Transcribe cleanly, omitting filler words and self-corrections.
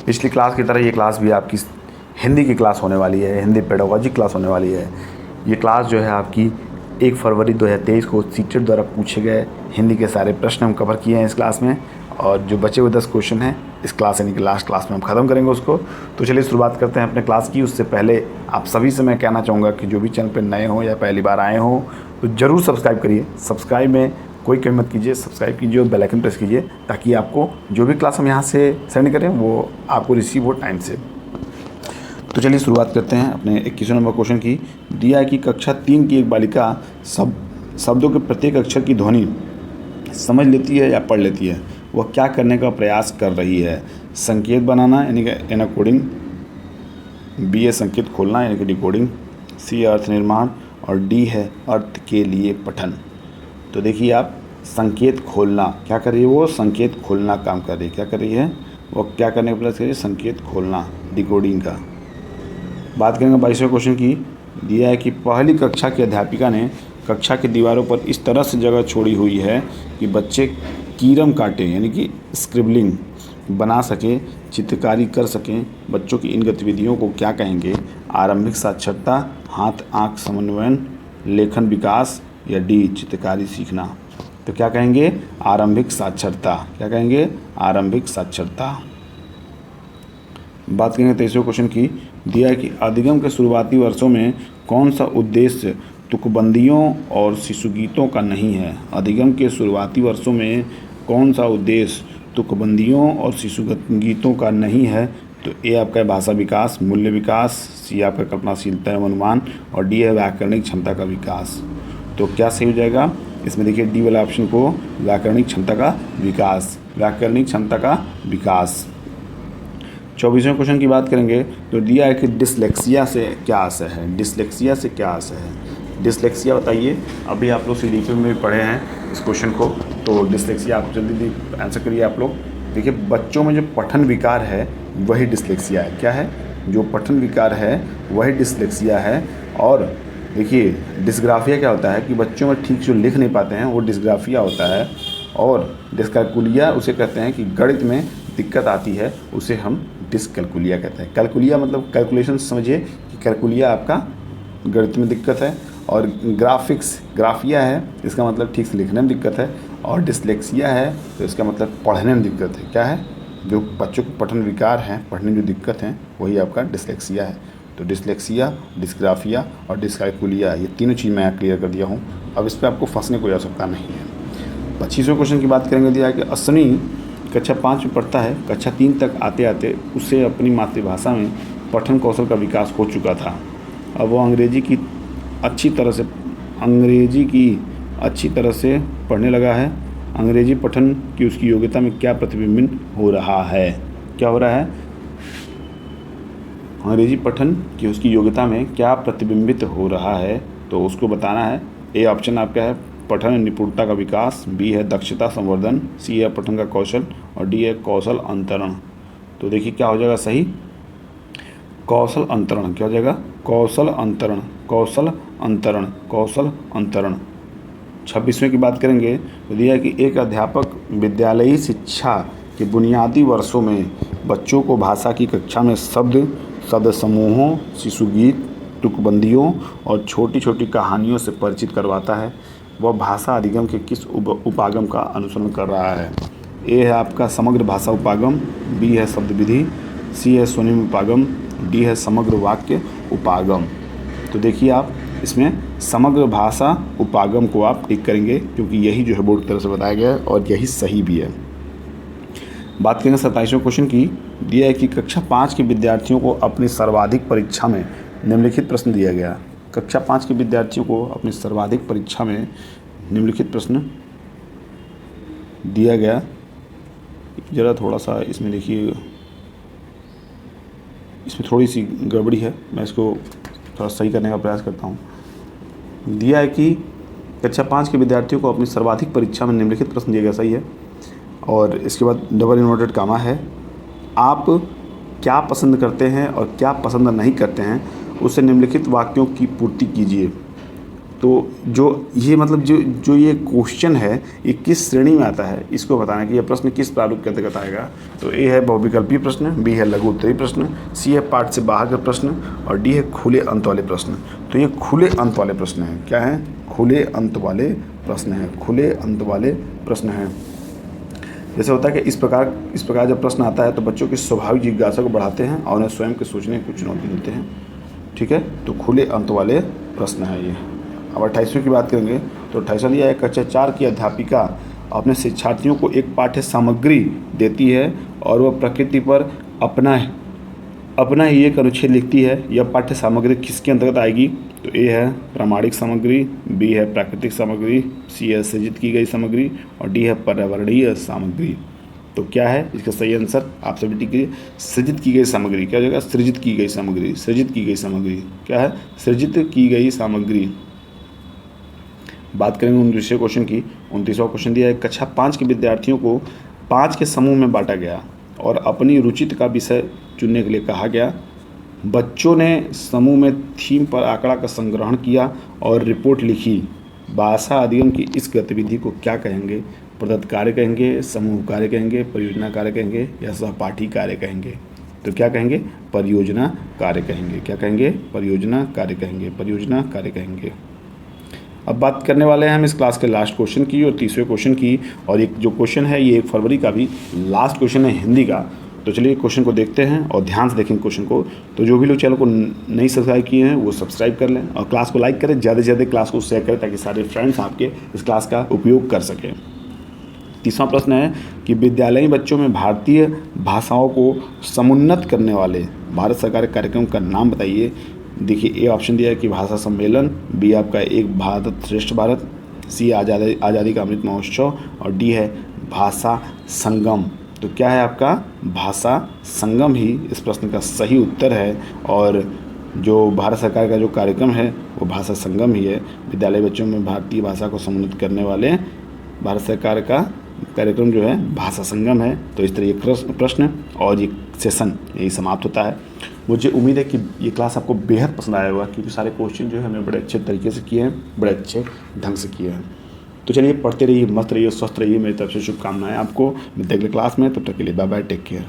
पिछली क्लास की तरह ये क्लास भी आपकी हिंदी की क्लास होने वाली है, हिंदी पेडागॉजी क्लास होने वाली है। ये क्लास जो है आपकी 1 फरवरी 2023 को सीटेट द्वारा पूछे गए हिंदी के सारे प्रश्न हम कवर किए हैं इस क्लास में, और जो बचे हुए 10 क्वेश्चन हैं इस क्लास यानी कि लास्ट क्लास में हम ख़त्म करेंगे उसको। तो चलिए शुरुआत करते हैं अपने क्लास की। उससे पहले आप सभी से मैं कहना चाहूँगा कि जो भी चैनल पर नए हों या पहली बार आए हों तो ज़रूर सब्सक्राइब करिए। सब्सक्राइब में कोई कमी मत कीजिए, सब्सक्राइब कीजिए और बेल आइकन प्रेस कीजिए ताकि आपको जो भी क्लास हम यहाँ से सेंड करें वो आपको रिसीव हो टाइम से। तो चलिए शुरुआत करते हैं अपने 21 नंबर क्वेश्चन की। दिया है कि कक्षा 3 की एक बालिका शब्दों के प्रत्येक अक्षर की ध्वनि समझ लेती है या पढ़ लेती है। वह क्या करने का प्रयास कर रही है? संकेत बनाना यानी कि एनकोडिंग, बी है संकेत खोलना यानी कि डिकोडिंग, सी अर्थ निर्माण और डी है अर्थ के लिए पठन। तो देखिए आप, संकेत खोलना क्या कर रही है? वो संकेत खोलना काम कर रही है। क्या कर रही है? वो क्या करने का प्रयास कर रही है? संकेत खोलना, डिकोडिंग का। बात करेंगे 22वें क्वेश्चन की। दिया है कि पहली कक्षा की अध्यापिका ने कक्षा की दीवारों पर इस तरह से जगह छोड़ी हुई है कि बच्चे कीरम काटे यानी कि स्क्रिबलिंग बना सकें, चित्रकारी कर सकें। बच्चों की इन गतिविधियों को क्या कहेंगे? आरंभिक साक्षरता, हाथ आँख समन्वयन, लेखन विकास या डी चित्रकारी सीखना। तो क्या कहेंगे? आरंभिक साक्षरता। क्या कहेंगे? आरंभिक साक्षरता। बात करेंगे 23वें क्वेश्चन की। दिया है कि अधिगम के शुरुआती वर्षों में कौन सा उद्देश्य तुकबंदियों और शिशु गीतों का नहीं है? अधिगम के शुरुआती वर्षों में कौन सा उद्देश्य तुकबंदियों और शिशु गीतों का नहीं है? तो ए आपका भाषा विकास, मूल्य विकास, सी आपका कल्पनाशीलता एवं अनुमान और डी है व्याकरणिक क्षमता का विकास। तो क्या सही हो जाएगा इसमें? देखिए डी वाला ऑप्शन को, व्याकरणिक क्षमता का विकास, व्याकरणिक क्षमता का विकास। 24वें क्वेश्चन की बात करेंगे तो दिया है कि डिसलेक्सिया से क्या आशय है? डिसलेक्सिया से क्या आशय है? डिसलेक्सिया बताइए। अभी आप लोग सीडीपी में भी पढ़े हैं इस क्वेश्चन को, तो डिसलेक्सिया आप जल्दी आंसर करिए आप लोग। देखिए बच्चों में जो पठन विकार है वही डिसलेक्सिया है। क्या है? जो पठन विकार है वही डिसलेक्सिया है। और देखिए डिस्ग्राफिया क्या होता है कि बच्चों में ठीक जो लिख नहीं पाते हैं वो डिस्ग्राफिया होता है। और डिस्कैलकुलिया उसे कहते हैं कि गणित में दिक्कत आती है, उसे हम डिस्कैलकुलिया कहते हैं। कैलकुलिया मतलब कैलकुलेशन समझिए कि कैलकुलिया आपका गणित में दिक्कत है, और ग्राफिया है इसका मतलब ठीक से लिखने में दिक्कत है, और डिसलेक्सिया है तो इसका मतलब पढ़ने में दिक्कत है। क्या है? जो बच्चों को पठन विकार हैं, पढ़ने में जो दिक्कत है वही आपका डिसलेक्सिया है। तो डिसलेक्सिया, डिस्ग्राफिया और डिस्कैलकुलिया ये तीनों चीज़ मैं क्लियर कर दिया हूँ। अब इस पर आपको फंसने कोई आवश्यकता नहीं है। 25वें क्वेश्चन की बात करेंगे। दिया कि अश्विनी कक्षा 5 में पढ़ता है, कक्षा 3 तक आते आते उसे अपनी मातृभाषा में पठन कौशल का विकास हो चुका था। अब वो अंग्रेजी की अच्छी तरह से पढ़ने लगा है। अंग्रेजी पठन की उसकी योग्यता में क्या प्रतिबिंबित हो रहा है? क्या हो रहा है? अंग्रेजी पठन की उसकी योग्यता में क्या प्रतिबिंबित हो रहा है? तो उसको बताना है। ए ऑप्शन आपका है पठन निपुणता का विकास, बी है दक्षता संवर्धन, सी है पठन का कौशल और डी है कौशल अंतरण। तो देखिए क्या हो जाएगा सही? कौशल अंतरण। क्या हो जाएगा? कौशल अंतरण, कौशल अंतरण, कौशल अंतरण। 26वें की बात करेंगे तो दिया है कि एक अध्यापक विद्यालयी शिक्षा के बुनियादी वर्षों में बच्चों को भाषा की कक्षा में शब्द समूहों, शिशु गीत, तुकबंदियों और छोटी छोटी कहानियों से परिचित करवाता है। वह भाषा अधिगम के किस उपागम का अनुसरण कर रहा है? ए है आपका समग्र भाषा उपागम, बी है शब्द विधि, सी है स्वनिम उपागम, डी है समग्र वाक्य उपागम। तो देखिए आप इसमें समग्र भाषा उपागम को आप टिक करेंगे क्योंकि यही जो है बोर्ड की तरफ से बताया गया है और यही सही भी है। बात करेंगे 27वें क्वेश्चन की। दिया है कि कक्षा 5 के विद्यार्थियों को अपनी सर्वाधिक परीक्षा में निम्नलिखित प्रश्न दिया गया। कक्षा 5 के विद्यार्थियों को अपनी सर्वाधिक परीक्षा में निम्नलिखित प्रश्न दिया गया। ज़रा थोड़ा सा इसमें देखिए, इसमें थोड़ी सी गड़बड़ी है, मैं इसको थोड़ा सही करने का प्रयास करता हूँ। दिया है कि कक्षा 5 के विद्यार्थियों को अपनी सर्वाधिक परीक्षा में निम्नलिखित प्रश्न दिया गया, सही है। और इसके बाद डबल इन्वर्टेड कामा है। आप क्या पसंद करते हैं और क्या पसंद नहीं करते हैं, उससे निम्नलिखित वाक्यों की पूर्ति कीजिए। तो जो ये मतलब जो ये क्वेश्चन है ये किस श्रेणी में आता है, इसको बताना कि यह प्रश्न किस प्रारूप के अंतर्गत आएगा। तो ए है बहुविकल्पीय प्रश्न, बी है लघु उत्तरीय प्रश्न, सी है पाठ से बाहर के प्रश्न और डी है खुले अंत वाले प्रश्न। तो ये खुले अंत वाले प्रश्न हैं। क्या है? खुले अंत वाले प्रश्न हैं। खुले अंत वाले प्रश्न हैं। जैसे होता है कि इस प्रकार जब प्रश्न आता है तो बच्चों की स्वाभाविक जिज्ञासा को बढ़ाते हैं और उन्हें स्वयं के सोचने की चुनौती देते हैं। ठीक है, तो खुले अंत वाले प्रश्न है ये। अब 28वें की बात करेंगे तो 28वां दिया है, कक्षा 4 की अध्यापिका अपने शिक्षार्थियों को एक पाठ्य सामग्री देती है और वह प्रकृति पर अपना ही एक अनुच्छेद लिखती है। यह पाठ्य सामग्री किसके अंतर्गत आएगी? तो ए है प्रामाणिक सामग्री, बी है प्राकृतिक सामग्री, सी है सृजित की गई सामग्री और डी है पर्यावरणीय सामग्री। तो क्या है इसका सही आंसर? आप सभी टिक कीजिए। सृजित की गई सामग्री क्या हो जाएगा? सृजित की गई सामग्री। सृजित की गई सामग्री क्या है? सृजित की गई सामग्री। बात करेंगे 29वें क्वेश्चन की। 29वां क्वेश्चन दिया है, कक्षा 5 के विद्यार्थियों को 5 के समूह में बांटा गया और अपनी रुचित का विषय चुनने के लिए कहा गया। बच्चों ने समूह में थीम पर आंकड़ा का संग्रहण किया और रिपोर्ट लिखी। भाषा अधिगम की इस गतिविधि को क्या कहेंगे? प्रदत्त कार्य कहेंगे, समूह कार्य कहेंगे, परियोजना कार्य कहेंगे या सहपाठी कार्य कहेंगे? तो क्या कहेंगे? परियोजना कार्य कहेंगे। क्या कहेंगे? परियोजना कार्य कहेंगे। परियोजना कार्य कहेंगे। अब बात करने वाले हैं हम इस क्लास के लास्ट क्वेश्चन की और 30वें क्वेश्चन की। और एक जो क्वेश्चन है ये 1 फरवरी का भी लास्ट क्वेश्चन है हिंदी का। तो चलिए क्वेश्चन को देखते हैं और ध्यान से देखेंगे क्वेश्चन को। तो जो भी लोग चैनल को नहीं सब्सक्राइब किए हैं वो सब्सक्राइब कर लें और क्लास को लाइक करें, ज़्यादा से ज़्यादा क्लास को शेयर करें ताकि सारे फ्रेंड्स आपके इस क्लास का उपयोग कर सकें। 30वां प्रश्न है कि विद्यालयी बच्चों में भारतीय भाषाओं को समुन्नत करने वाले भारत सरकार के कार्यक्रम का नाम बताइए। देखिए ए ऑप्शन दिया है कि भाषा सम्मेलन, बी आपका एक भारत श्रेष्ठ भारत, सी आज़ादी का अमृत महोत्सव और डी है भाषा संगम। तो क्या है आपका? भाषा संगम ही इस प्रश्न का सही उत्तर है। और जो भारत सरकार का जो कार्यक्रम है वो भाषा संगम ही है। विद्यालय बच्चों में भारतीय भाषा को समुन्नत करने वाले भारत सरकार का कार्यक्रम जो है भाषा संगम है। तो इस तरह ये प्रश्न और ये सेशन यही समाप्त होता है। मुझे उम्मीद है कि ये क्लास आपको बेहद पसंद आया होगा क्योंकि सारे क्वेश्चन जो है हमने बड़े अच्छे तरीके से किए हैं, बड़े अच्छे ढंग से किए हैं। तो चलिए पढ़ते रहिए, मस्त रहिए, स्वस्थ रहिए। मेरी तरफ से शुभकामनाएं आपको। मिलते हैं अगले क्लास में, तब तक के लिए बाय बाय, टेक केयर।